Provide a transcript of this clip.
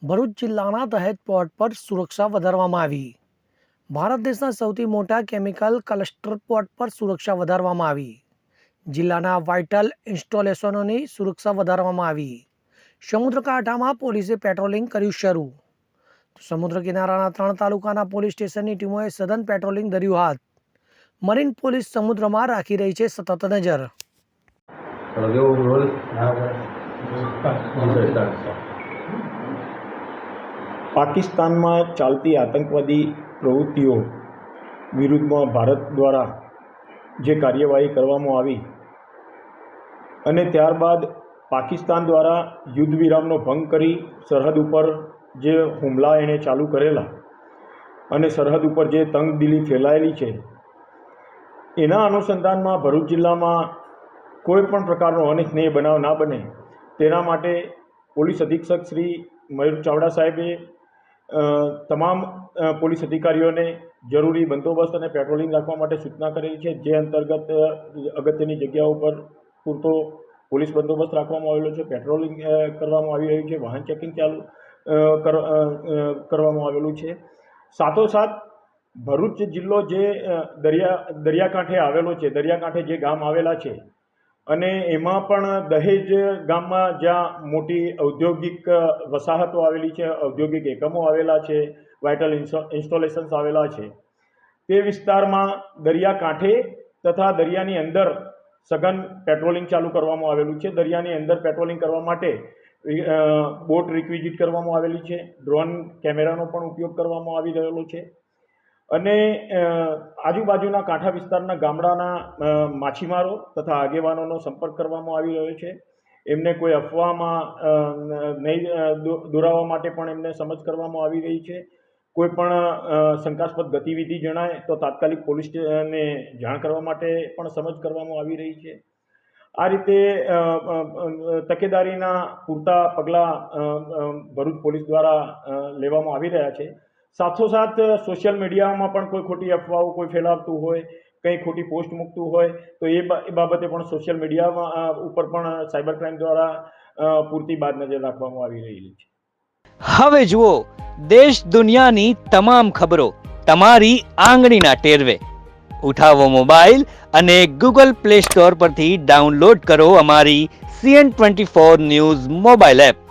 ભરૂચ જિલ્લાના દહેજ પોર્ટ પર સુરક્ષા વધારવામાં આવી। ભારત દેશના સૌથી મોટા કેમિકલ ક્લસ્ટર પોર્ટ પર સુરક્ષા વધારવામાં આવી। જિલ્લાના વાઇટલ ઇન્સ્ટોલેશનોની સુરક્ષા વધારવામાં આવી। સમુદ્રકાંઠામાં પોલીસે પેટ્રોલિંગ કર્યું શરૂ। સમુદ્ર કિનારાના 3 તાલુકાના પોલીસ સ્ટેશનની ટીમોએ સઘન પેટ્રોલિંગ ધર્યું હાથ। મરીન પોલીસ સમુદ્રમાં રાખી રહી છે સતત નજર। પાકિસ્તાનમાં ચાલતી આતંકવાદી પ્રવૃત્તિઓ વિરુદ્ધમાં ભારત દ્વારા જે કાર્યવાહી કરવામાં આવી અને ત્યારબાદ પાકિસ્તાન દ્વારા યુદ્ધ વિરામનો ભંગ કરી સરહદ ઉપર જે હુમલા એણે ચાલુ કરેલા અને સરહદ ઉપર જે તંગદિલી ફેલાયેલી છે એના અનુસંધાનમાં ભરૂચ જિલ્લામાં કોઈ પણ પ્રકારનો અનિચ્છનીય બનાવ ના બને તેના માટે પોલીસ અધિક્ષક શ્રી મયુર ચાવડા સાહેબે તમામ પોલીસ અધિકારીઓને જરૂરી બંદોબસ્ત અને પેટ્રોલિંગ રાખવા માટે સૂચના કરેલી છે। જે અંતર્ગત અગત્યની જગ્યાઓ પર પૂરતો પોલીસ બંદોબસ્ત રાખવામાં આવેલો છે, પેટ્રોલિંગ કરવામાં આવી રહ્યું છે, વાહન ચેકિંગ ચાલુ કરવામાં આવેલું છે। સાથોસાથ ભરૂચ જિલ્લો જે દરિયાકાંઠે આવેલો છે, દરિયાકાંઠે જે ગામ આવેલા છે અને એમાં પણ દહેજ ગામમાં જ્યાં મોટી ઔદ્યોગિક વસાહતો આવેલી છે, ઔદ્યોગિક એકમો આવેલા છે, વાઇટલ ઇન્સ્ટોલેશન્સ આવેલા છે, તે વિસ્તારમાં દરિયાકાંઠે તથા દરિયાની અંદર સઘન પેટ્રોલિંગ ચાલુ કરવામાં આવેલું છે। દરિયાની અંદર પેટ્રોલિંગ કરવા માટે બોટ રિક્વિઝિટ કરવામાં આવેલી છે, ડ્રોન કેમેરાનો પણ ઉપયોગ કરવામાં આવી રહેલો છે અને આજુબાજુના કાંઠા વિસ્તારના ગામડાના માછીમારો તથા આગેવાનોનો સંપર્ક કરવામાં આવી રહ્યો છે। એમને કોઈ અફવામાં નહીં દોરાવવા માટે પણ એમને સમજ કરવામાં આવી રહી છે। કોઈ પણ શંકાસ્પદ ગતિવિધિ જણાય તો તાત્કાલિક પોલીસને જાણ કરવા માટે પણ સમજ કરવામાં આવી રહી છે। આ રીતે તકેદારીના પૂરતા પગલાં ભરૂચ પોલીસ દ્વારા લેવામાં આવી રહ્યા છે। સાથોસાથ સોશિયલ મીડિયામાં પણ કોઈ ખોટી અફવાઓ કોઈ ફેલાવતું હોય, કંઈ ખોટી પોસ્ટ મૂકતું હોય તો એ બાબતે પણ સોશિયલ મીડિયામાં ઉપર પણ સાયબર ક્રાઇમ દ્વારા પૂરતી બાદ નજર રાખવામાં આવી રહી છે। હવે જુઓ દેશ દુનિયાની તમામ ખબરો તમારી આંગળીના ટેરવે। ઉઠાવો મોબાઈલ અને ગૂગલ પ્લે સ્ટોર પરથી ડાઉનલોડ કરો અમારી CN24 ન્યૂઝ મોબાઈલ એપ।